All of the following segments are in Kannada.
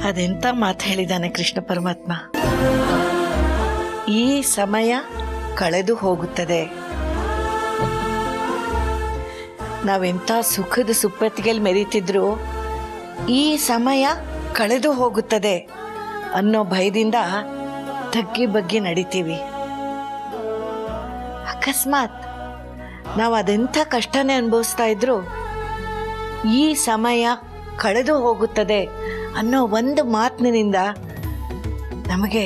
ಅದೆಂತ ಮಾತು ಹೇಳಿದಾನೆ ಕೃಷ್ಣ ಪರಮಾತ್ಮ. ಈ ಸಮಯ ಕಳೆದು ಹೋಗುತ್ತದೆ. ನಾವೆಂತ ಸುಖದ ಸುಪ್ಪತ್ತಿಗೆಯಲ್ಲಿ ಮೆರೀತಿದ್ರು ಈ ಸಮಯ ಕಳೆದು ಹೋಗುತ್ತದೆ ಅನ್ನೋ ಭಯದಿಂದ ತಗ್ಗಿ ಬಗ್ಗಿ ನಡಿತೀವಿ. ಅಕಸ್ಮಾತ್ ನಾವು ಅದೆಂಥ ಕಷ್ಟನೇ ಅನುಭವಿಸ್ತಾ ಇದ್ರು ಈ ಸಮಯ ಕಳೆದು ಹೋಗುತ್ತದೆ ಅನ್ನೋ ಒಂದು ಮಾತಿನಿಂದ ನಮಗೆ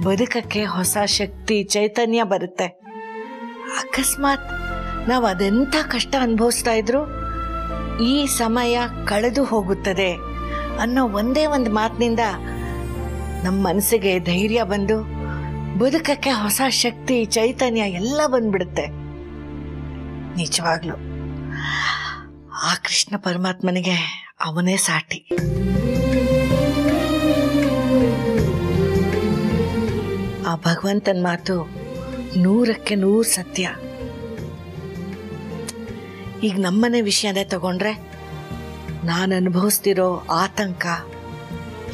ಬದುಕಕ್ಕೆ ಹೊಸ ಶಕ್ತಿ ಚೈತನ್ಯ ಬರುತ್ತೆ. ಅಕಸ್ಮಾತ್ ನಾವು ಅದೆಂಥ ಕಷ್ಟ ಅನುಭವಿಸ್ತಾ ಇದ್ರು ಈ ಸಮಯ ಕಳೆದು ಹೋಗುತ್ತದೆ ಅನ್ನೋ ಒಂದೇ ಒಂದು ಮಾತಿನಿಂದ ನಮ್ಮ ಮನಸ್ಸಿಗೆ ಧೈರ್ಯ ಬಂದು ಬದುಕಕ್ಕೆ ಹೊಸ ಶಕ್ತಿ ಚೈತನ್ಯ ಎಲ್ಲ ಬಂದ್ಬಿಡುತ್ತೆ. ನಿಜವಾಗ್ಲು ಆ ಕೃಷ್ಣ ಪರಮಾತ್ಮನಿಗೆ ಅವನೇ ಸಾಟಿ. ಆ ಭಗವಂತನ ಮಾತು 100ಕ್ಕೆ 100 ಸತ್ಯ. ಈಗ ನಮ್ಮನೆ ವಿಷಯನೇ ತಗೊಂಡ್ರೆ ನಾನು ಅನುಭವಿಸ್ತಿರೋ ಆತಂಕ,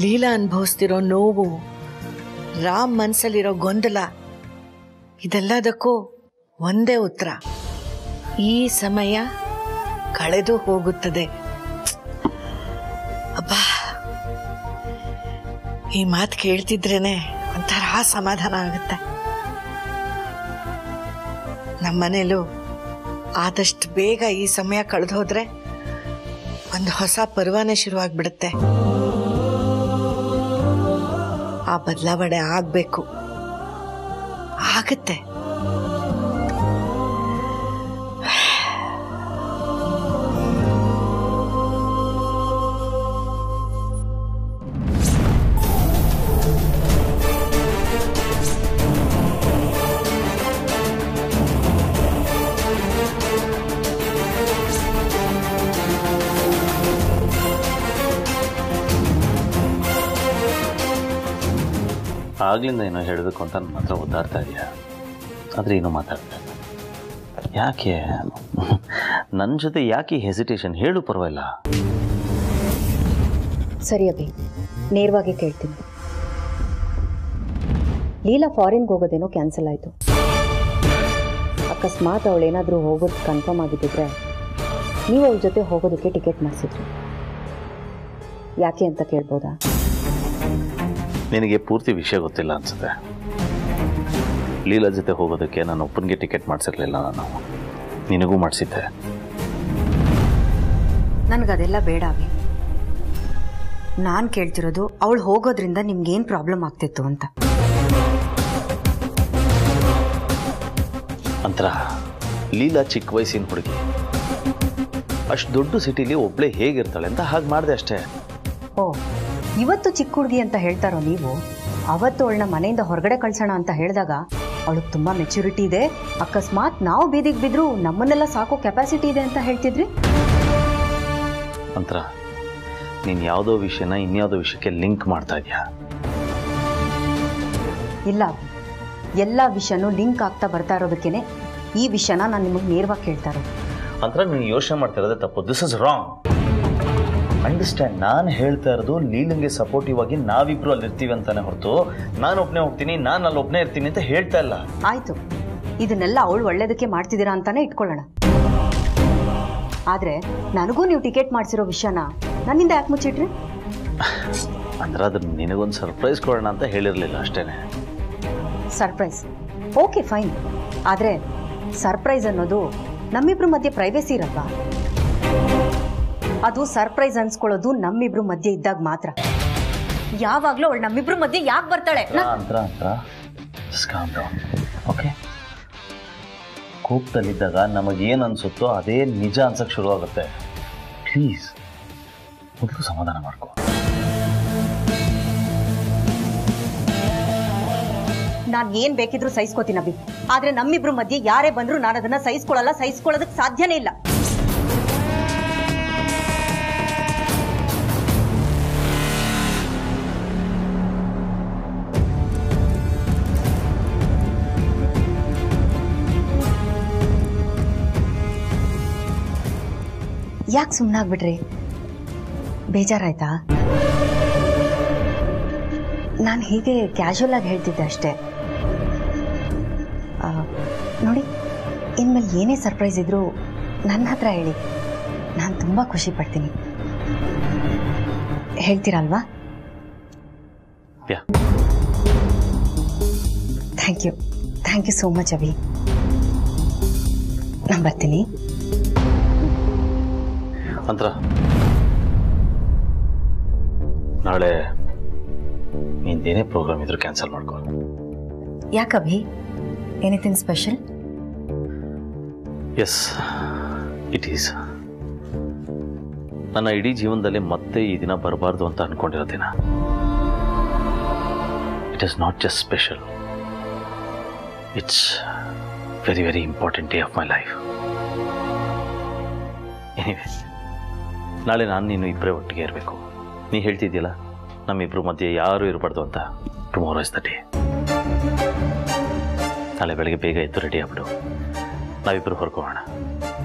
ಲೀಲಾ ಅನುಭವಿಸ್ತಿರೋ ನೋವು, ರಾಮ್ ಮನಸ್ಸಲ್ಲಿರೋ ಗೊಂದಲ, ಇದೆಲ್ಲದಕ್ಕೂ ಒಂದೇ ಉತ್ತರ: ಈ ಸಮಯ ಕಳೆದು ಹೋಗುತ್ತದೆ. ಅಬ್ಬಾ, ಈ ಮಾತು ಕೇಳ್ತಿದ್ರೇನೆ ಒಂಥರ ಸಮಾಧಾನ ಆಗುತ್ತೆ. ನಮ್ಮನೇಲೂ ಆದಷ್ಟು ಬೇಗ ಈ ಸಮಯ ಕಳೆದು ಹೋದ್ರೆ ಒಂದು ಹೊಸ ಪರ್ವಾನೆ ಶುರುವಾಗ್ಬಿಡುತ್ತೆ. ಆ ಬದಲಾವಣೆ ಆಗ್ಬೇಕು, ಆಗುತ್ತೆ. ಆಗ್ಲಿಂದ ಏನೋ ಹೇಳಬೇಕು ಅಂತ ನನ್ನ ಹತ್ರ ಒದ್ದಾಡ್ತಾ ಇದೆಯಾ, ಆದರೆ ಏನೋ ಮಾತಾಡ್ತಾ ಇಲ್ಲ. ಯಾಕೆ ನನ್ನ ಜೊತೆ ಯಾಕೆ ಹೆಸಿಟೇಷನ್? ಹೇಳು, ಪರವಾಗಿಲ್ಲ. ಸರಿ ಅಭಿ, ನೇರವಾಗಿ ಕೇಳ್ತೀನಿ. ಲೀಲಾ ಫಾರಿನ್ಗೆ ಹೋಗೋದೇನೋ ಕ್ಯಾನ್ಸಲ್ ಆಯಿತು. ಅಕಸ್ಮಾತ್ ಅವಳೇನಾದರೂ ಹೋಗೋದು ಕನ್ಫರ್ಮ್ ಆಗಿದ್ದಿದ್ರೆ ನೀವು ಅವಳ ಜೊತೆ ಹೋಗೋದಕ್ಕೆ ಟಿಕೆಟ್ ಮಾಡಿಸಿದ್ರಿ. ಯಾಕೆ ಅಂತ ಕೇಳ್ಬೋದಾ? ನಿನಗೆ ಪೂರ್ತಿ ವಿಷಯ ಗೊತ್ತಿಲ್ಲ ಅನ್ಸುತ್ತೆ. ಲೀಲಾ ಜೊತೆ ಹೋಗೋದಕ್ಕೆ ನಾನು ಒಪ್ಪನಿಗೆ ಟಿಕೆಟ್ ಮಾಡಿಸಿರ್ಲಿಲ್ಲ, ನಾನು ನಿನಗೂ ಮಾಡಿಸಿದ್ದೆ. ನನಗದೆಲ್ಲ ಬೇಡ ಅಭಿ. ನಾನು ಕೇಳ್ತಿರೋದು ಅವಳು ಹೋಗೋದ್ರಿಂದ ನಿಮ್ಗೇನು ಪ್ರಾಬ್ಲಮ್ ಆಗ್ತಿತ್ತು ಅಂತ. ಅಂತರ ಲೀಲಾ ಚಿಕ್ಕ ವಯಸ್ಸಿನ ಹುಡುಗಿ, ಅಷ್ಟು ದೊಡ್ಡ ಸಿಟಿಲಿ ಒಬ್ಳೆ ಹೇಗಿರ್ತಾಳೆ ಅಂತ ಹಾಗೆ ಮಾಡಿದೆ ಅಷ್ಟೇ. ಓ, ಇವತ್ತು ಚಿಕ್ಕ ಹುಡುಗಿ ಅಂತ ಹೇಳ್ತಾರೋ ನೀವು? ಅವತ್ತು ಅವಳನ್ನ ಮನೆಯಿಂದ ಹೊರಗಡೆ ಕಳ್ಸೋಣ ಅಂತ ಹೇಳಿದಾಗ ಅವಳಿಗೆ ತುಂಬ ಮೆಚುರಿಟಿ ಇದೆ, ಅಕಸ್ಮಾತ್ ನಾವು ಬೀದಿಗೆ ಬಿದ್ರು ನಮ್ಮನ್ನೆಲ್ಲ ಸಾಕೋ ಕೆಪಾಸಿಟಿ ಇದೆ ಅಂತ ಹೇಳ್ತಿದ್ರಿ. ಅಂತರ ನೀನು ಯಾವುದೋ ವಿಷಯನ ಇನ್ಯಾವುದೋ ವಿಷಯಕ್ಕೆ ಲಿಂಕ್ ಮಾಡ್ತಾ ಇದೆಯಾ? ಇಲ್ಲ, ಎಲ್ಲ ವಿಷಯನೂ ಲಿಂಕ್ ಆಗ್ತಾ ಬರ್ತಾ ಇರೋದಕ್ಕೇನೆ ಈ ವಿಷಯನ ನಾನು ನಿಮಗೆ ನೇರವಾಗಿ ಕೇಳ್ತಾ ಇರೋದು. ಅಂತರ ನೀನು ಯೋಚನೆ ಮಾಡ್ತಾ ಇರೋದೇ ತಪ್ಪು. This is wrong. ಅಂಡರ್ಸ್ಟ್ಯಾಂಡ್. ನಾನು ಹೇಳ್ತಾ ಇರೋದು ಲೀಲಂಗೆ ಸಪೋರ್ಟಿವ್ ಆಗಿ ನಾವಿಬ್ರು ಅಲ್ಲಿ ಇರ್ತೀವಿ ಅಂತಾನೆ ಹೊರತು ನಾನು ಒಬ್ಬನೇ ಹೋಗ್ತೀನಿ, ನಾನು ಅಲ್ಲಿ ಒಬ್ಬನೇ ಇರ್ತೀನಿ ಅಂತ ಹೇಳ್ತಾ ಇಲ್ಲ. ಆಯ್ತು, ಇದನ್ನೆಲ್ಲ ಅವಳು ಒಳ್ಳೇದಕ್ಕೆ ಮಾಡ್ತಿದ್ದೀರಾ ಅಂತಾನೆ ಇಟ್ಕೊಳ್ಳೋಣ. ಆದ್ರೆ ನನಗೂ ನೀವು ಟಿಕೆಟ್ ಮಾಡಿಸಿರೋ ವಿಷಯನ ನನ್ನಿಂದ ಯಾಕೆ ಮುಚ್ಚಿಟ್ರಿ? ಅಂದ್ರೆ ಅದನ್ನ ನಿನಗೊಂದು ಸರ್ಪ್ರೈಸ್ ಕೊಡೋಣ ಅಂತ ಹೇಳಿರಲಿಲ್ಲ ಅಷ್ಟೇನೆ. ಸರ್ಪ್ರೈಸ್ ಓಕೆ ಫೈನ್, ಆದ್ರೆ ಸರ್ಪ್ರೈಸ್ ಅನ್ನೋದು ನಮ್ಮಿಬ್ರ ಮಧ್ಯೆ ಪ್ರೈವೇಸಿ ಇರಲ್ವಾ? ಅದು ಸರ್ಪ್ರೈಸ್ ಅನ್ಸ್ಕೊಳ್ಳೋದು ನಮ್ಮಿಬ್ರು ಮಧ್ಯೆ ಇದ್ದಾಗ ಮಾತ್ರ. ಯಾವಾಗ್ಲೂ ಅವಳು ನಮ್ಮಿಬ್ರು ಮಧ್ಯೆ ಯಾಕೆ ಬರ್ತಾಳೆ? ಓಕೆ, ಕೋಪದಲ್ಲಿದ್ದಾಗ ನಮಗೇನು ಅನ್ಸುತ್ತೋ ಅದೇ ನಿಜ ಅನ್ಸಕ್ಕೆ ಶುರುವಾಗುತ್ತೆ. ಪ್ಲೀಸ್ ಮೊದಲು ಸಮಾಧಾನ ಮಾಡ್ಕೊ. ನಾನು ಏನ್ ಬೇಕಿದ್ರು ಸಹಿಸ್ಕೋತೀನಿ ಅಭಿ, ಆದ್ರೆ ನಮ್ಮಿಬ್ರು ಮಧ್ಯೆ ಯಾರೇ ಬಂದ್ರು ನಾನು ಅದನ್ನ ಸಹಿಸ್ಕೊಳ್ಳಲ್ಲ, ಸಹಿಸ್ಕೊಳ್ಳೋದಕ್ಕೆ ಸಾಧ್ಯನೇ ಇಲ್ಲ. ಯಾಕೆ ಸುಮ್ಮನಾಗ್ಬಿಟ್ರಿ? ಬೇಜಾರಾಯ್ತಾ? ನಾನು ಹೀಗೆ ಕ್ಯಾಶುವಲ್ ಆಗಿ ಹೇಳ್ತಿದ್ದೆ ಅಷ್ಟೇ. ನೋಡಿ, ಇನ್ಮೇಲೆ ಏನೇ ಸರ್ಪ್ರೈಸ್ ಇದ್ರೂ ನನ್ನ ಹತ್ರ ಹೇಳಿ, ನಾನು ತುಂಬ ಖುಷಿ ಪಡ್ತೀನಿ. ಹೇಳ್ತೀರಲ್ವಾ? Thank you so much Abhi. ನಾನು ಬರ್ತೀನಿ. ಅಂತರ ನಾಳೆ ನಿಂದೇನೇ ಪ್ರೋಗ್ರಾಮ್ ಇದ್ರೂ ಕ್ಯಾನ್ಸಲ್ ಮಾಡ್ಕೊ. ಯಾಕಭಿ? Anything special? Yes, it is. ನನ್ನ ಇಡೀ ಜೀವನದಲ್ಲಿ ಮತ್ತೆ ಈ ದಿನ ಬರಬಾರ್ದು ಅಂತ ಅನ್ಕೊಂಡಿರೋ ದಿನ. It is not just special, it's very very important day of my life. Anyway, ನಾಳೆ ನಾನು ನೀನು ಇಬ್ಬರೇ ಒಟ್ಟಿಗೆ ಇರಬೇಕು. ನೀ ಹೇಳ್ತಿದ್ಯಲ್ಲ, ನಮ್ಮಿಬ್ರು ಮಧ್ಯೆ ಯಾರೂ ಇರಬಾರ್ದು ಅಂತ. Tomorrow is the day. ನಾಳೆ ಬೆಳಗ್ಗೆ ಬೇಗ ಎದ್ದು ರೆಡಿ ಆಗ್ಬಿಡು. ನಾವಿಬ್ಬರು ಹೊರಗೋಣ,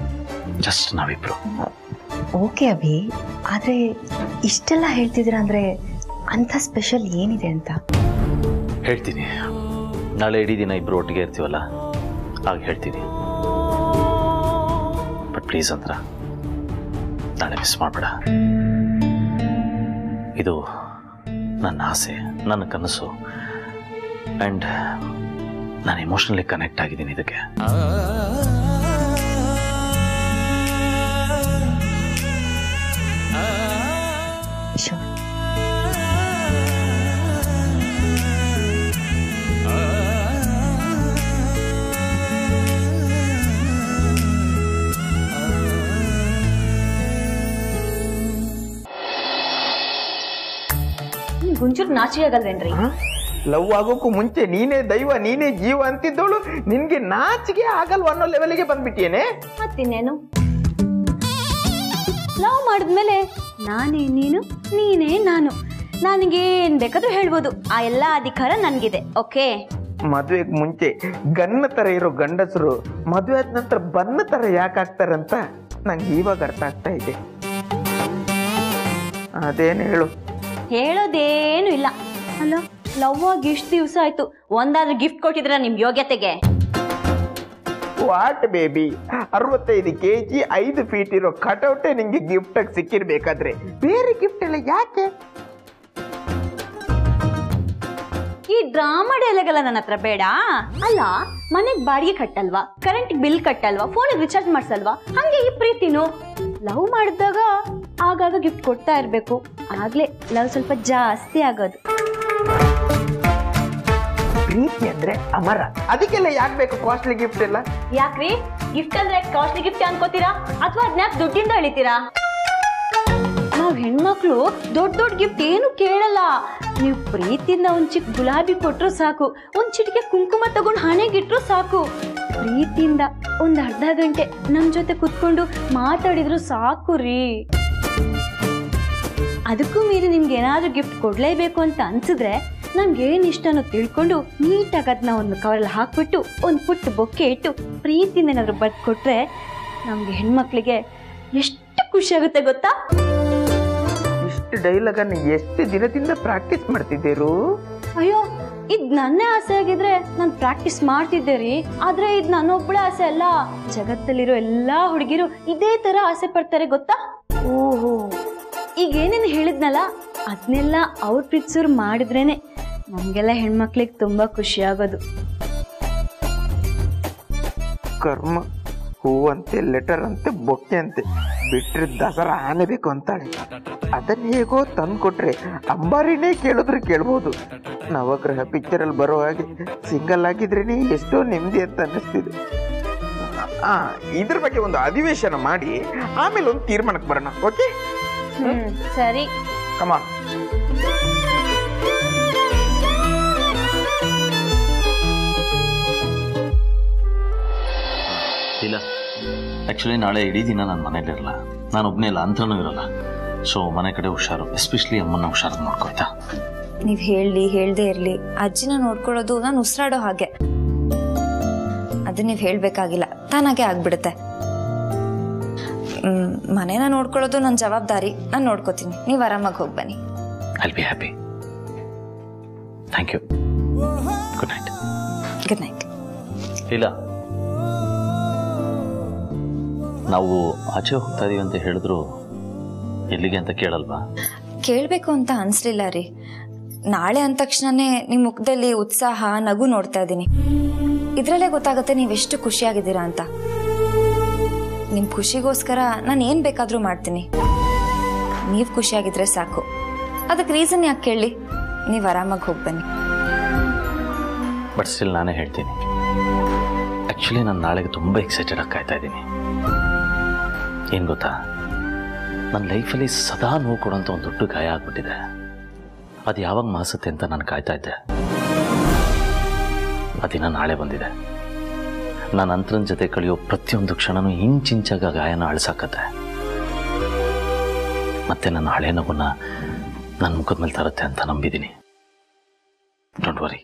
ಜಸ್ಟ್ ನಾವಿಬ್ಬರು. ಓಕೆ ಅಭಿ, ಆದರೆ ಇಷ್ಟೆಲ್ಲ ಹೇಳ್ತಿದ್ದೀರಾ ಅಂದರೆ ಅಂಥ ಸ್ಪೆಷಲ್ ಏನಿದೆ ಅಂತ? ಹೇಳ್ತೀನಿ. ನಾಳೆ ಇಡೀ ದಿನ ಇಬ್ಬರು ಒಟ್ಟಿಗೆ ಇರ್ತೀವಲ್ಲ, ಆಗ ಹೇಳ್ತೀನಿ. ಬಟ್ ಪ್ಲೀಸ್ ಅಂದ್ರ ನಾಳೆ ಮಿಸ್ ಮಾಡಬೇಡ. ಇದು ನನ್ನ ಆಸೆ, ನನ್ನ ಕನಸು, ಆ್ಯಂಡ್ ನಾನು ಎಮೋಷನಲಿ ಕನೆಕ್ಟ್ ಆಗಿದ್ದೀನಿ ಇದಕ್ಕೆ. ಗುಂಚೂರು ನಾಚಿಕೆ ಆಗಲ್ವೇನ್ರಿ? ಲವ್ ಆಗೋಕ್ಕೂ ಮುಂಚೆ ನೀನೇ ದೈವ, ನೀನೇ ಜೀವ ಅಂತಿದ್ದವಳು ನಿನ್ಗೆ ನಾಚಿಕೆ ಆಗಲ್ವ ಅನ್ನೋ ಲೆವೆಲ್ಗೆ ಬಂದ್ಬಿಟ್ಟಿಯೇನೆ. ಮತ್ತಿನ್ನೇನು, ಲವ್ ಮಾಡಿದ್ಮೇಲೆ ನಾನೇ ನೀನು, ನೀನೇ ನಾನು. ನನಗೇನ್ ಬೇಕಾದ್ರೂ ಹೇಳ್ಬೋದು. ಆ ಎಲ್ಲ ಅಧಿಕಾರ ನನ್ಗಿದೆ. ಓಕೆ? ಮದುವೆಗೆ ಮುಂಚೆ ಗನ್ನ ತರ ಇರೋ ಗಂಡಸರು ಮದುವೆ ಆದ ನಂತರ ಬನ್ನ ತರ ಯಾಕೆ ಆಗ್ತಾರಂತ ನಂಗೆ ಇವಾಗ ಅರ್ಥ ಆಗ್ತಾ ಇದೆ. ಅದೇನು ಹೇಳು? ಹೇಳೋದೇನು ಇಲ್ಲ. ಅಲ್ಲ, ಲವ್ ಆಗಿ ಇಷ್ಟು ದಿವಸ ಆಯ್ತು, ಒಂದಾದ್ರೂ ಗಿಫ್ಟ್ ಕೊಟ್ಟಿದ್ರ ನಿಮ್ ಯೋಗ್ಯತೆಗೆ? ವಾಟ್ ಬೇಬಿ, 65 kg 5 feet ಇರೋ ಕಟೌಟೇ ನಿಂಗೆ ಗಿಫ್ಟ್ ಆಗಿ ಸಿಕ್ಕಿರ್ಬೇಕಾದ್ರೆ ಬೇರೆ ಗಿಫ್ಟ್ ಎಲ್ಲ ಯಾಕೆ? ಈ ಡ್ರಾಮಾ ಡೈಲಾಗ್ ನನ್ನ ಹತ್ರ ಬೇಡ. ಅಲ್ಲ, ಮನೆಗ್ ಬಾಡಿಗೆ ಕಟ್ಟಲ್ವಾ, ಕರೆಂಟ್ ಬಿಲ್ ಕಟ್ಟಲ್ವಾ, ಫೋನಿಗೆ ರಿಚಾರ್ಜ್ ಮಾಡ್ಸಲ್ವಾ? ಹಂಗೆ ಈ ಪ್ರೀತಿನು ಲವ್ ಮಾಡಿದಾಗ ಆಗಾಗ ಗಿಫ್ಟ್ ಕೊಡ್ತಾ ಇರ್ಬೇಕು. ಆಗ್ಲೇ ಲವ್ ಸ್ವಲ್ಪ ಜಾಸ್ತಿ ಆಗೋದು. ಪ್ರೀತಿ ಅಂದ್ರೆ ಅಮರ, ಅದಕ್ಕೆಲ್ಲ ಯಾಕೆ ಬೇಕು ಕಾಸ್ಟ್ಲಿ ಗಿಫ್ಟ್ ಎಲ್ಲ? ಯಾಕ್ರಿ, ಗಿಫ್ಟ್ ಅಂದ್ರೆ ಕಾಸ್ಟ್ಲಿ ಗಿಫ್ಟ್ ಅನ್ಕೋತೀರಾ ಅಥವಾ ಅದನ್ನ ದುಡ್ಡಿಂದ ಎಳಿತೀರಾ? ನಾವ್ ಹೆಣ್ಮಕ್ಳು ದೊಡ್ಡ ದೊಡ್ಡ ಗಿಫ್ಟ್ ಏನು ಕೇಳಲ್ಲ. ನೀವು ಪ್ರೀತಿಯಿಂದ ಒಂದ್ ಚಿಕ್ಕ ಗುಲಾಬಿ ಕೊಟ್ರು ಸಾಕು, ಒಂದ್ ಚಿಟಿಕೆ ಕುಂಕುಮ ತಗೊಂಡು ಹಣೆಗಿಟ್ರು ಸಾಕು. ಪ್ರೀತಿಯಿಂದ ಒಂದ್ ಅರ್ಧ ಗಂಟೆ ನಮ್ ಜೊತೆ ಕುತ್ಕೊಂಡು ಮಾತಾಡಿದ್ರು ಸಾಕು ರೀ. ಅದಕ್ಕೂ ಮೀರಿ ನಿಮ್ಗೆ ಏನಾದ್ರೂ ಗಿಫ್ಟ್ ಕೊಡ್ಲೇಬೇಕು ಅಂತ ಅನ್ಸಿದ್ರೆ ನಮ್ಗೇನ್ ಇಷ್ಟನೋ ತಿಳ್ಕೊಂಡು ನೀಟಾಗಿ ಅದನ್ನ ಒಂದು ಕವರಲ್ಲಿ ಹಾಕ್ಬಿಟ್ಟು ಒಂದು ಪುಟ್ಟ ಬೊಕ್ಕೆ ಇಟ್ಟು ಪ್ರೀತಿಯಿಂದ ಏನಾದ್ರು ಬರ್ದು ಕೊಟ್ರೆ ನಮ್ಗೆ ಹೆಣ್ಮಕ್ಳಿಗೆ ಎಷ್ಟು ಖುಷಿ ಆಗುತ್ತೆ ಗೊತ್ತಾ? ಇಷ್ಟು ಡೈಲಾಗ್ ಅನ್ನು ಎಷ್ಟು ದಿನದಿಂದ ಪ್ರಾಕ್ಟೀಸ್ ಮಾಡ್ತಿದ್ದೀರು? ಅಯ್ಯೋ, ಇದ್ ನನ್ನೇ ಆಸೆ ಆಗಿದ್ರೆ ನಾನು ಪ್ರಾಕ್ಟೀಸ್ ಮಾಡ್ತಿದ್ದೆ ರೀ. ಆದ್ರೆ ಇದ್ ನನ್ನೊಬ್ಬಳೆ ಆಸೆ ಅಲ್ಲ, ಜಗತ್ತಲ್ಲಿರೋ ಎಲ್ಲಾ ಹುಡುಗಿರು ಇದೇ ತರ ಆಸೆ ಪಡ್ತಾರೆ ಗೊತ್ತಾ? ಓಹೋ, ಈಗ ಏನೇನು ಹೇಳಿದ್ನಲ್ಲ ಅದನ್ನೆಲ್ಲ ಅವ್ರ ಪ್ರೀತಿಸೋರು ಮಾಡಿದ್ರೇನೆ ನಮ್ಗೆಲ್ಲ ಹೆಣ್ಮಕ್ಳಿಗೆ ತುಂಬಾ ಖುಷಿ ಆಗೋದು. ಕರ್ಮ, ಹೂವಂತೆ, ಲೆಟರ್ ಅಂತೆ, ಬೊಕ್ಕೆ ಅಂತೆ, ಬಿಟ್ರೆ ದಸರಾ ಆನೆ ಬೇಕು ಅಂತಾಳೆ. ಅದನ್ನ ಹೇಗೋ ತಂದು ಕೊಟ್ರೆ ಅಂಬಾರಿನೇ ಕೇಳಿದ್ರೆ ಕೇಳ್ಬೋದು. ನವಗ್ರಹ ಪಿಕ್ಚರಲ್ಲಿ ಬರೋ ಹಾಗೆ ಸಿಂಗಲ್ ಆಗಿದ್ರೇನೆ ಎಷ್ಟೋ ನೆಮ್ಮದಿ ಅಂತ ಅನ್ನಿಸ್ತಿದೆ. ಇದ್ರ ಬಗ್ಗೆ ಒಂದು ಅಧಿವೇಶನ ಮಾಡಿ ಆಮೇಲೆ ಒಂದು ತೀರ್ಮಾನಕ್ಕೆ ಬರೋಣ. ಓಕೆ? ಸರಿ, ಕಮಾನ್. ಇಲ್ಲ, ಆ್ಯಕ್ಚುಲಿ ನಾಳೆ ಇಡೀ ದಿನ ನಾನು ಮನೇಲಿರಲ್ಲ. ನಾನು ಒಬ್ಬನೇ ಇಲ್ಲ, ಅಂತನೂ ಇರೋಲ್ಲ. ಸೊ ಮನೆ ಕಡೆ ಹುಷಾರು, ಎಸ್ಪೆಷಲಿ ಅಮ್ಮನ ಹುಷಾರು ನೋಡ್ಕೊಯ್ತಾ. ನೀವು ಹೇಳ್ದೇ ಇರಲಿ, ಅಜ್ಜಿನ ನೋಡ್ಕೊಳ್ಳೋದು ನಾನು ಉಸಿರಾಡೋ ಹಾಗೆ. ಅದು ನೀವು ಹೇಳಬೇಕಾಗಿಲ್ಲ, ತಾನಾಗೆ ಆಗ್ಬಿಡುತ್ತೆ. ಮನೇನ ನೋಡ್ಕೊಳ್ಳೋದು ನನ್ನ ಜವಾಬ್ದಾರಿ, ನಾನು ನೋಡ್ಕೋತೀನಿ. ನೀವು ಆರಾಮಾಗಿ ಹೋಗಿ ಬನ್ನಿ. I will be happy. Thank you. Good night. Good night. ಇಲ್ಲ, ನಾವು ಆಚೆ ಹೋಗ್ತಾ ಇದೀವಿ ಅಂತ ಹೇಳಿದ್ರು ಎಲ್ಲಿಗೆ ಅಂತ ಕೇಳಲ್ವಾ? ಕೇಳಬೇಕು ಅಂತ ಅನಿಸ್ಲಿಲ್ಲ ರೀ. ನಾಳೆ ಅಂದ ತಕ್ಷಣನೇ ನಿಮ್ಮ ಮುಖದಲ್ಲಿ ಉತ್ಸಾಹ ನಗು ನೋಡ್ತಾ ಇದ್ದೀನಿ. ಇದರಲ್ಲೇ ಗೊತ್ತಾಗುತ್ತೆ ನೀವೆಷ್ಟು ಖುಷಿಯಾಗಿದ್ದೀರಾ ಅಂತ. ನಿಮ್ಮ ಖುಷಿಗೋಸ್ಕರ ನಾನು ಏನು ಬೇಕಾದರೂ ಮಾಡ್ತೀನಿ. ನೀವು ಖುಷಿಯಾಗಿದ್ರೆ ಸಾಕು. ಅದಕ್ಕೆ ರೀಸನ್ ಯಾಕೆ ಕೇಳಿ? ನೀವು ಆರಾಮಾಗಿ ಹೋಗಿ ಬನ್ನಿ. ಬಟ್ ಸ್ಟಿಲ್ ನಾನೇ ಹೇಳ್ತೀನಿ, ಆ್ಯಕ್ಚುಲಿ ನಾನು ನಾಳೆಗೆ ತುಂಬ ಎಕ್ಸೈಟೆಡ್ ಆಗಿ ಕಾಯ್ತಾ ಇದ್ದೀನಿ. ಏನು ಗೊತ್ತಾ, ನನ್ನ ಲೈಫಲ್ಲಿ ಸದಾ ನೋವು ಕೊಡೋಂಥ ಒಂದು ದೊಡ್ಡ ಗಾಯ ಆಗ್ಬಿಟ್ಟಿದೆ. ಅದು ಯಾವಾಗ ಮಾಸುತ್ತೆ ಅಂತ ನಾನು ಕಾಯ್ತಾ ಇದ್ದೆ. ಆ ದಿನ ನಾಳೆ ಬಂದಿದೆ. ನಾನು ಅಂತರನ ಜೊತೆ ಕಳೆಯೋ ಪ್ರತಿಯೊಂದು ಕ್ಷಣನೂ ಇಂಚಿಂಚಾಗ ಗಾಯನ ಅಳಿಸಾಕತ್ತೆ. ಮತ್ತೆ ನನ್ನ ಹಳೆ ನಗುನ ನನ್ನ ಮುಖದ ಮೇಲೆ ತರುತ್ತೆ ಅಂತ ನಂಬಿದ್ದೀನಿ. Don't worry,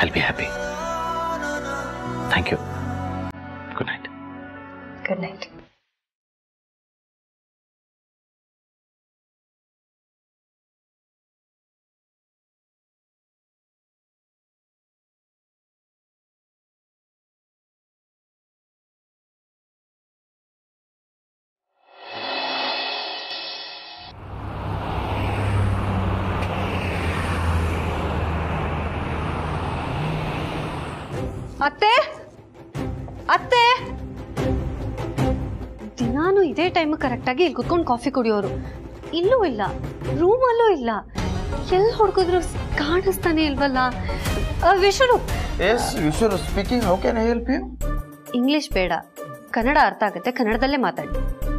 I'll be happy. Thank you. Good night. Good night. ಅತ್ತೆ ಅತ್ತೆ, ದಿನಾನು ಇದೇ ಟೈಮ್ ಕರೆಕ್ಟಾಗಿ ಇಲ್ಲಿ ಕುತ್ಕೊಂಡು ಕಾಫಿ ಕುಡಿಯೋರು. ಇಲ್ಲೂ ಇಲ್ಲ, ರೂಮಲ್ಲೂ ಇಲ್ಲ. ಎಲ್ಲಿ ಹುಡುಕಿದ್ರು ಕಾಣಿಸ್ತಾನೆ ಇಲ್ವಲ್ಲ. Vishnu. Yes, Vishwa speaking. How can I help you? English ಬೇಡ, ಕನ್ನಡ ಅರ್ಥ ಆಗುತ್ತೆ, ಕನ್ನಡದಲ್ಲೇ ಮಾತಾಡಿ.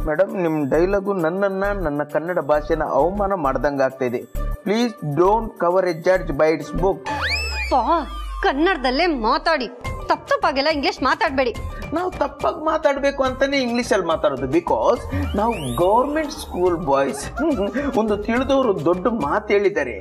ಮೇಡಮ್, ನಿಮ್ಮ ಡೈಲಾಗು ನನ್ನ ಕನ್ನಡ ಭಾಷೆನ ಅವಮಾನ ಮಾಡ್ದಂಗೆ ಆಗ್ತಾ ಇದೆ. Please don't cover A judge by it's book. ಕನ್ನಡದಲ್ಲೇ ಮಾತಾಡಿ, ತಪ್ಪಾಗೆಲ್ಲ ಇಂಗ್ಲಿಷ್ ಮಾತಾಡಬೇಡಿ. ನಾವು ತಪ್ಪಾಗಿ ಮಾತಾಡಬೇಕು ಅಂತಾನೆ ಇಂಗ್ಲಿಷಲ್ಲಿ ಮಾತಾಡೋದು. ಬಿಕಾಸ್ ನಾವು ಗೌರ್ಮೆಂಟ್ ಸ್ಕೂಲ್ ಬಾಯ್ಸ್. ಒಂದು ತಿಳಿದವರು ದೊಡ್ಡ ಮಾತು ಹೇಳಿದ್ದಾರೆ,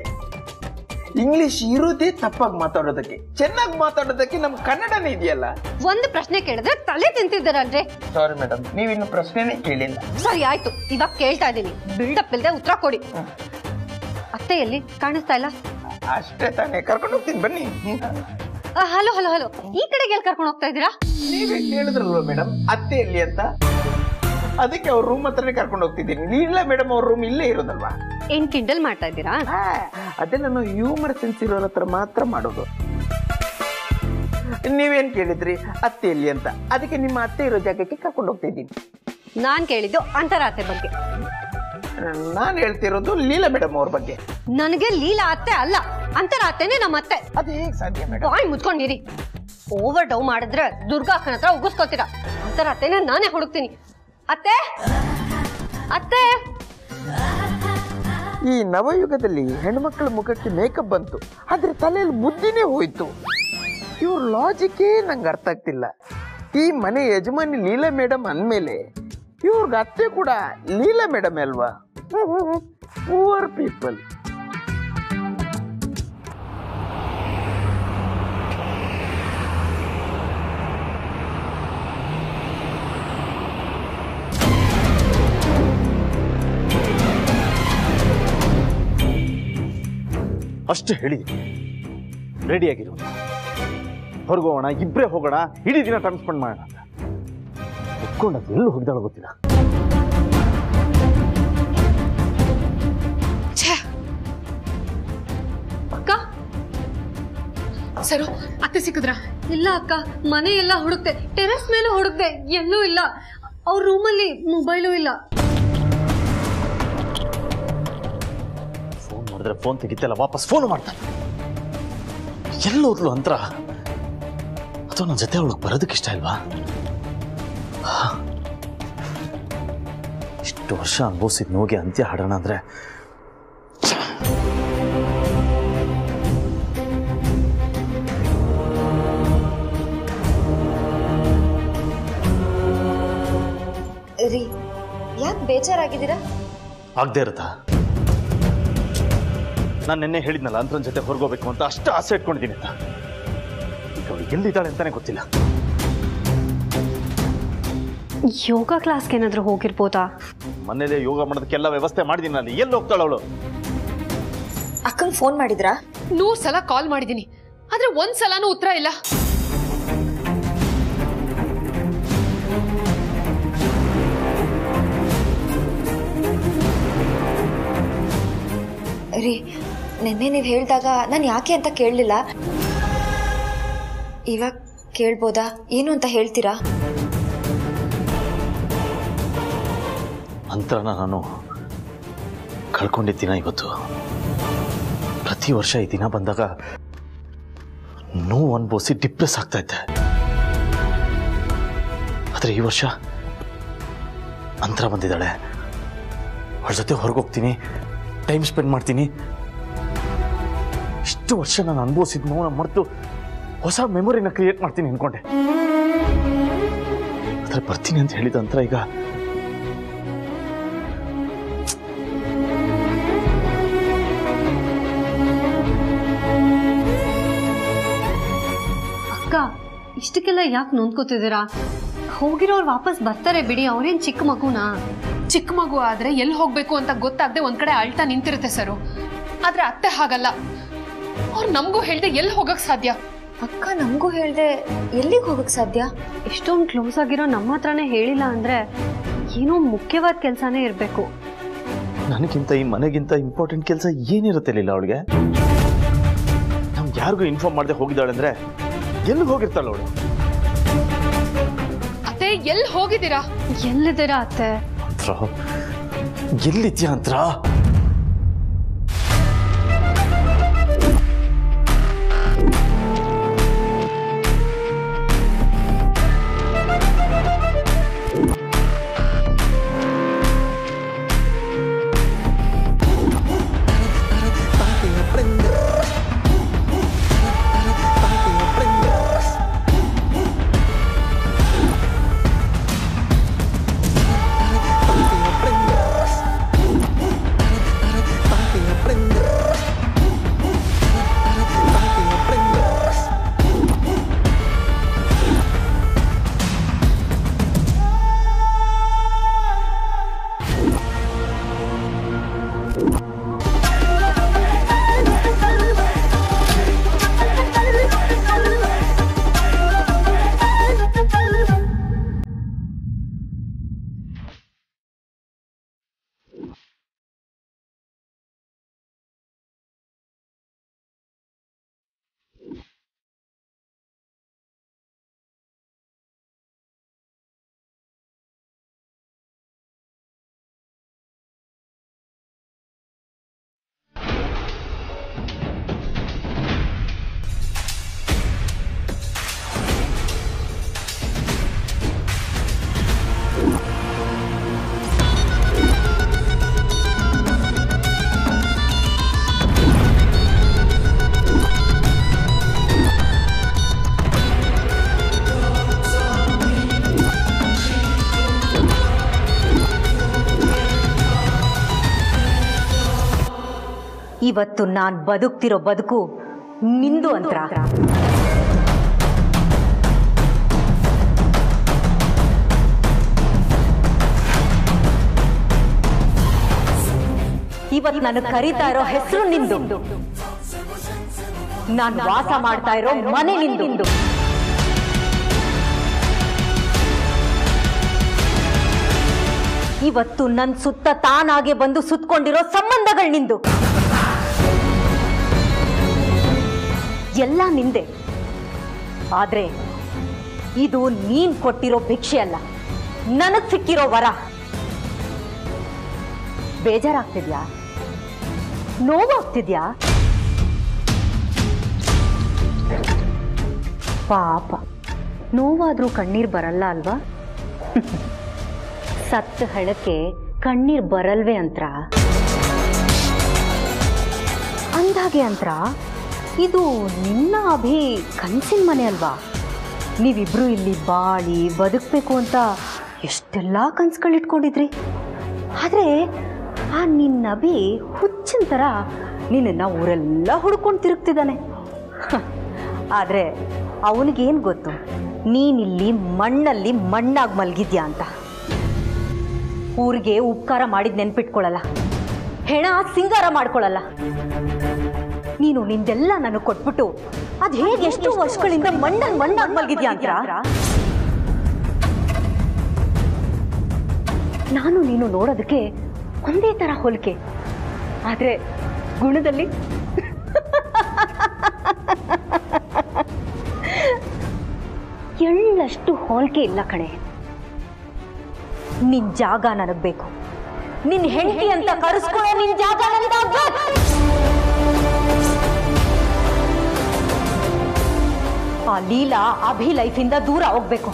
ಇಂಗ್ಲಿಷ್ ಇರೋದೇ ತಪ್ಪಾಗಿ ಮಾತಾಡೋದಕ್ಕೆ, ಚೆನ್ನಾಗಿ ಮಾತಾಡೋದಕ್ಕೆ ನಮ್ಮ ಕನ್ನಡನೇ ಇದೆಯಲ್ಲ. ಒಂದು ಪ್ರಶ್ನೆ ಕೇಳಿದ್ರೆ ತಲೆ ತಿಂತಿದ್ದಾರಲ್ರಿ. ಸಾರಿ ಮೇಡಮ್, ನೀವಿನ್ನು ಪ್ರಶ್ನೆನೇ ಕೇಳಿಲ್ಲ. ಸರಿ ಆಯ್ತು, ಇವಾಗ ಕೇಳ್ತಾ ಇದ್ದೀನಿ, ಬಿಲ್ಡಪ್ ಇಲ್ಲದೆ ಉತ್ತರ ಕೊಡಿ. ಅತ್ತೆ ಎಲ್ಲಿ ಕಾಣಿಸ್ತಾ ಇಲ್ಲ? ಅಷ್ಟೇ ತಾನೇ, ಕರ್ಕೊಂಡು ಹೋಗ್ತೀನಿ ಬನ್ನಿ. ಹಲೋ ಹಲೋ ಹಲೋ, ಈ ಕಡೆಗೆ ಎಲ್ಲಿ ಕರ್ಕೊಂಡು ಹೋಗ್ತಾ ಇದ್ದೀರಾ? ನೀವೇ ಕೇಳಿದ್ರಲ್ವ ಮೇಡಮ್ ಅತ್ತೆ ಎಲ್ಲಿ ಅಂತ, ಅದಕ್ಕೆ ಅವ್ರ ರೂಮ್ ಹತ್ರನೇ ಕರ್ಕೊಂಡು ಹೋಗ್ತಿದ್ದೀನಿ. ಇಲ್ಲ ಮೇಡಮ್, ಅವ್ರ ರೂಮ್ ಇಲ್ಲೇ ಇರೋದಲ್ವಾ. ಏನ್ ಕಿಂಡಲ್ ಮಾಡ್ತಾ ಇದ್ದೀರಾ? ಅದೇ ನಾನು ಹ್ಯೂಮರ್ ಸೆನ್ಸ್ ಇರೋರ ಹತ್ರ ಮಾತ್ರ ಮಾಡೋದು. ನೀವೇನ್ ಕೇಳಿದ್ರಿ ಅತ್ತೆ ಎಲ್ಲಿ ಅಂತ, ಅದಕ್ಕೆ ನಿಮ್ಮ ಅತ್ತೆ ಇರೋ ಜಾಗಕ್ಕೆ ಕರ್ಕೊಂಡು ಹೋಗ್ತಾ ಇದ್ದೀನಿ. ನಾನ್ ಕೇಳಿದ್ದು ಅಂತರಾತೆ ಬಗ್ಗೆ. ನಾನು ಹೇಳ್ತಿರೋದು ಲೀಲಾ ಮೇಡಮ್ ಅವ್ರ ಬಗ್ಗೆ. ನನಗೆ ಲೀಲಾ ಅತ್ತೆ ಅಲ್ಲ, ಅಂತರಾತೆನೆ ನಮ್ಮ ಅತ್ತೆ. ಅದು ಹೇಗೆ ಸಾಧ್ಯ ಮೇಡಮ್? ಬಾಯ್ ಮುಚ್ಕೊಂಡಿರಿ. ಓವರ್ ಡೌ ಮಾಡಿದ್ರೆ ದುರ್ಗಾ ಅಕ್ಕನ ಹತ್ರ ಉಗಿಸ್ಕೋತೀರಾ. ಅಂತರಾತೆನೆ ನಾನೇ ಹುಡುಕ್ತೀನಿ. ಅತ್ತೆ ಅತ್ತೆ. ಈ ನವಯುಗದಲ್ಲಿ ಹೆಣ್ಮಕ್ಳ ಮುಖಕ್ಕೆ ಮೇಕಪ್ ಬಂತು, ಆದ್ರೆ ತಲೆಯಲ್ಲಿ ಬುದ್ಧಿನೇ ಹೋಯ್ತು. ಇವ್ರ ಲಾಜಿಕ್ಕೇ ನಂಗೆ ಅರ್ಥ ಆಗ್ತಿಲ್ಲ. ಈ ಮನೆ ಯಜಮಾನಿ ಲೀಲಾ ಮೇಡಮ್ ಅಂದ್ಮೇಲೆ ಇವ್ರಿಗೆ ಅತ್ತೆ ಕೂಡ ಲೀಲಾ ಮೇಡಮ್ ಅಲ್ವಾ? Poor people. ಅಷ್ಟು ಹೇಳಿ ರೆಡಿಯಾಗಿರು, ಹೊರಗೋಗೋಣ, ಇಬ್ಬರೇ ಹೋಗೋಣ, ಇಡೀ ದಿನ ಟೈಮ್ ಸ್ಪೆಂಡ್ ಮಾಡೋಣ ಅಂತ ಒಪ್ಕೊಂಡದ್ದು ಎಲ್ಲೂ ಹೋಗಿದ್ದಾಳೆ ಗೊತ್ತಿಲ್ಲ. ಅಕ್ಕ ಸರು, ಅತ್ತೆ ಸಿಕ್ಕಿದ್ರ? ಇಲ್ಲ ಅಕ್ಕ, ಮನೆ ಎಲ್ಲ ಹುಡುಕ್ತೆ, ಟೆರೆಸ್ ಮೇಲೆ ಹುಡುಕ್ತೆ, ಎಲ್ಲೂ ಇಲ್ಲ. ಅವ್ರ ರೂಮಲ್ಲಿ ಮೊಬೈಲು ಇಲ್ಲ. ಫೋನ್ ಮಾಡಿದ್ರೆ ಫೋನ್ ತೆಗಿತಲ್ಲ, ವಾಪಸ್ ಫೋನ್ ಮಾಡ್ತಾನೆ. ಎಲ್ಲೋದ್ಲು ಅಂತರ? ಅಥವಾ ನನ್ನ ಜೊತೆ ಅವಳಿಗೆ ಬರೋದಕ್ಕೆ ಇಷ್ಟ ಇಲ್ವಾ? ಇಷ್ಟು ವರ್ಷ ಅನುಭವಿಸಿದ ನೋಗೆ ಅಂತ್ಯ ಹಾಡೋಣ ಅಂದ್ರೆ ರೀ, ಯಾಕೆ ಬೇಜಾರಾಗಿದ್ದೀರಾ? ಆಗದೆ ಇರುತ್ತಾ? ನಾನು ನಿನ್ನೆ ಹೇಳಿದ್ನಲ್ಲ ಅಂತರನ್ ಜೊತೆ ಹೊರಗೋಬೇಕು ಅಂತ, ಅಷ್ಟು ಆಸೆ ಇಟ್ಕೊಂಡಿದ್ದೀನಿ ಅಂತ. ಈಗ ಅವಳು ಎಲ್ಲಿದ್ದಾಳೆ ಅಂತಾನೆ ಗೊತ್ತಿಲ್ಲ. ಯೋಗ ಕ್ಲಾಸ್ಗೆ ಏನಾದರೂ ಹೋಗಿರ್ಬೋದಾ? ಮನೇಲೆ ಯೋಗ ಮಾಡೋದಕ್ಕೆಲ್ಲ ವ್ಯವಸ್ಥೆ ಮಾಡಿದ್ದೀನಿ. ನಾನು ಎಲ್ಲಿ ಹೋಗ್ತಾಳ ಅವಳು? ಅಕ್ಕಂಗೆ ಫೋನ್ ಮಾಡಿದ್ರಾ? 100 ಸಲ ಕಾಲ್ ಮಾಡಿದ್ದೀನಿ, ಆದ್ರೆ ಒಂದ್ಸಲನೂ ಉತ್ತರ ಇಲ್ಲ. ರೀ, ನಿನ್ನೆ ನೀವು ಹೇಳಿದಾಗ ನಾನು ಯಾಕೆ ಅಂತ ಕೇಳಲಿಲ್ಲ. ಇವಾಗ ಕೇಳ್ಬೋದಾ? ಏನು ಅಂತ ಹೇಳ್ತೀರಾ? ಅಂತರನ ನಾನು ಕಳ್ಕೊಂಡಿದ್ದ ದಿನ ಇವತ್ತು. ಪ್ರತಿ ವರ್ಷ ಈ ದಿನ ಬಂದಾಗ ನೋವು ಅನುಭವಿಸಿ ಡಿಪ್ರೆಸ್ ಆಗ್ತಾ ಇದ್ದೆ. ಆದರೆ ಈ ವರ್ಷ ಅಂತರ ಬಂದಿದ್ದಾಳೆ. ಅವಳ ಜೊತೆ ಹೊರಗೋಗ್ತೀನಿ, ಟೈಮ್ ಸ್ಪೆಂಡ್ ಮಾಡ್ತೀನಿ. ಇಷ್ಟು ವರ್ಷ ನಾನು ಅನುಭವಿಸಿದ ನೋವನ್ನ ಮರೆತು ಹೊಸ ಮೆಮೊರಿನ ಕ್ರಿಯೇಟ್ ಮಾಡ್ತೀನಿ ಅನ್ಕೊಂಡೆ. ಆದರೆ ಬರ್ತೀನಿ ಅಂತ ಹೇಳಿದ ನಂತರ ಈಗ ಅಕ್ಕ, ಇಷ್ಟಕ್ಕೆಲ್ಲ ಯಾಕೆ ನೊಂದ್ಕೋತಿದ್ದೀರಾ? ಹೋಗಿರೋರು ವಾಪಸ್ ಬರ್ತಾರೆ ಬಿಡಿ, ಅವ್ರೇನ್ ಚಿಕ್ಕ ಮಗುನಾ? ಚಿಕ್ಕ ಮಗು ಆದ್ರೆ ಎಲ್ಲಿ ಹೋಗ್ಬೇಕು ಅಂತ ಗೊತ್ತಾಗದೆ ಒಂದ್ ಕಡೆ ಅಳ್ತಾ ನಿಂತಿರುತ್ತೆ ಸರು. ಆದ್ರೆ ಅತ್ತೆ ಹಾಗಲ್ಲ, ಅವ್ರು ನಮಗೂ ಹೇಳ್ದೆ ಎಲ್ಲಿ ಹೋಗಕ್ ಸಾಧ್ಯ? ಅಕ್ಕ ನಮಗೂ ಹೇಳ್ದೆ ಎಲ್ಲಿಗೆ ಹೋಗಕ್ಕೆ ಸಾಧ್ಯ? ಇಷ್ಟೊಂದು ಕ್ಲೋಸ್ ಆಗಿರೋ ನಮ್ಮ ಹತ್ರನೇ ಹೇಳಿಲ್ಲ ಅಂದ್ರೆ ಏನೋ ಮುಖ್ಯವಾದ ಕೆಲಸನೇ ಇರಬೇಕು. ನನಗಿಂತ ಈ ಮನೆಗಿಂತ ಇಂಪಾರ್ಟೆಂಟ್ ಕೆಲಸ ಏನಿರುತ್ತೆ ಲೀಲಾ ಅವಳಿಗೆ? ನಮ್ಗೆ ಯಾರಿಗೂ ಇನ್ಫಾರ್ಮ್ ಮಾಡದೆ ಹೋಗಿದ್ದಾಳೆ ಅಂದ್ರೆ ಎಲ್ಲಿಗೆ ಹೋಗಿರ್ತಾಳ ಅವಳು? ಅತ್ತೆ ಎಲ್ಲಿ ಹೋಗಿದ್ದೀರಾ? ಎಲ್ಲಿದ್ದೀರಾ ಅತ್ತೆ? ಎಲ್ಲಿದ್ಯಾ ಅಂತ್ರ? ಇವತ್ತು ನಾನು ಬದುಕ್ತಿರೋ ಬದುಕು ನಿಂದು ಅಂತ್ರ. ಇವತ್ತು ನಾನು ಕರೀತಾ ಇರೋ ಹೆಸರು ನಿಂದು, ನಾನು ವಾಸ ಮಾಡ್ತಾ ಇರೋ ಮನೆ ನಿಂದು. ಇವತ್ತು ನನ್ನ ಸುತ್ತ ತಾನಾಗೆ ಬಂದು ಸುತ್ತಕೊಂಡಿರೋ ಸಂಬಂಧಗಳು ನಿಂದು. ಎಲ್ಲ ನಿಂದೆ. ಆದ್ರೆ ಇದು ನೀನ್ ಕೊಟ್ಟಿರೋ ಭಿಕ್ಷೆ ಅಲ್ಲ, ನನಗ್ ಸಿಕ್ಕಿರೋ ವರ. ಬೇಜಾರಾಗ್ತಿದ್ಯಾ? ನೋವಾಗ್ತಿದ್ಯಾ? ಪಾಪ, ನೋವಾದ್ರೂ ಕಣ್ಣೀರ್ ಬರಲ್ಲ ಅಲ್ವಾ? ಸತ್ತ ಹಳಕ್ಕೆ ಕಣ್ಣೀರ್ ಬರಲ್ವೇ ಅಂತ್ರ? ಅಂದಾಗೆ ಅಂತ್ರ ಇದು ನಿನ್ನ ಅಭಿ ಕನಸಿನ ಮನೆ ಅಲ್ವಾ? ನೀವಿಬ್ರು ಇಲ್ಲಿ ಬಾಳಿ ಬದುಕಬೇಕು ಅಂತ ಎಷ್ಟೆಲ್ಲ ಕನಸುಗಳಿಟ್ಕೊಂಡಿದ್ರಿ. ಆದರೆ ಆ ನಿನ್ನ ಅಭಿ ಹುಚ್ಚಿನ ಥರ ನಿನ್ನ ಊರೆಲ್ಲ ಹುಡ್ಕೊಂಡು ತಿರುಗ್ತಿದ್ದಾನೆ. ಆದರೆ ಅವನಿಗೇನು ಗೊತ್ತು ನೀನಿಲ್ಲಿ ಮಣ್ಣಲ್ಲಿ ಮಣ್ಣಾಗಿ ಮಲಗಿದ್ಯಾ ಅಂತ. ಊರಿಗೆ ಉಪಕಾರ ಮಾಡಿದ ನೆನ್ಪಿಟ್ಕೊಳ್ಳಲ್ಲ, ಹೆಣ ಸಿಂಗಾರ ಮಾಡ್ಕೊಳ್ಳಲ್ಲ. ನೀನು ನಿಂದೆಲ್ಲ ನನಗೆ ಕೊಟ್ಬಿಟ್ಟು ಅದ್ ಹೇಗೆ ಎಷ್ಟು ವರ್ಷಗಳಿಂದ ಮಣ್ಣಾಗಿ ಮಲಗಿದ್ಯಾ ಅಂತ ನಾನು ನೀನು ನೋಡೋದಕ್ಕೆ ಒಂದೇ ತರ ಹೋಲಿಕೆ, ಆದ್ರೆ ಗುಣದಲ್ಲಿ ಎಳ್ಳಷ್ಟು ಹೋಲಿಕೆ ಇಲ್ಲ ಕಣೆ. ನಿನ್ ಜಾಗ ನನಗ್ ಬೇಕು. ನಿನ್ ಹೆಂಡತಿ ಅಂತ ಕರೆಸ್ಕೊಳ್ಳೋ ನಿನ್ ಜಾಗ ನನಗಾಗ್ಬೇಕು. ಆ ಲೀಲಾ ಅಭಿ ಲೈಫಿಂದ ದೂರ ಹೋಗ್ಬೇಕು.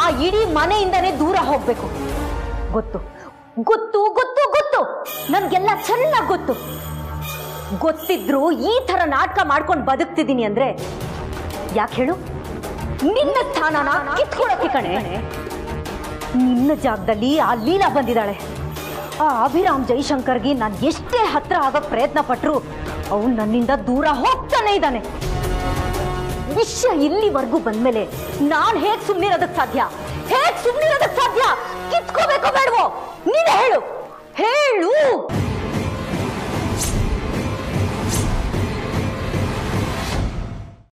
ಆ ಇಡೀ ಮನೆಯಿಂದನೇ ದೂರ ಹೋಗ್ಬೇಕು. ಗೊತ್ತು ಗೊತ್ತು ಗೊತ್ತು ಗೊತ್ತು, ನನ್ಗೆಲ್ಲ ಚೆನ್ನಾಗಿ ಗೊತ್ತು. ಗೊತ್ತಿದ್ರು ಈ ತರ ನಾಟಕ ಮಾಡ್ಕೊಂಡು ಬದುಕ್ತಿದ್ದೀನಿ ಅಂದ್ರೆ ಯಾಕೆ ಹೇಳು? ನಿನ್ನ ಸ್ಥಾನನ ಕಿತ್ಕೊಳಕ್ಕೆ ಕಣೆ. ನಿನ್ನ ಜಾಗದಲ್ಲಿ ಆ ಲೀಲಾ ಬಂದಿದ್ದಾಳೆ. ಆ ಅಭಿರಾಮ್ ಜೈಶಂಕರ್ಗೆ ನಾನು ಎಷ್ಟೇ ಹತ್ರ ಆಗೋ ಪ್ರಯತ್ನ ಪಟ್ರು ಅವನು ನನ್ನಿಂದ ದೂರ ಹೋಗ್ತಾನೆ ಇದ್ದಾನೆ. ವಿಷಯ ಇಲ್ಲಿವರೆಗೂ ಬಂದ್ಮೇಲೆ ನಾನು ಹೇಗ್ ಸುಮ್ಮನಿರೋದಕ್ಕೆ ಸಾಧ್ಯ?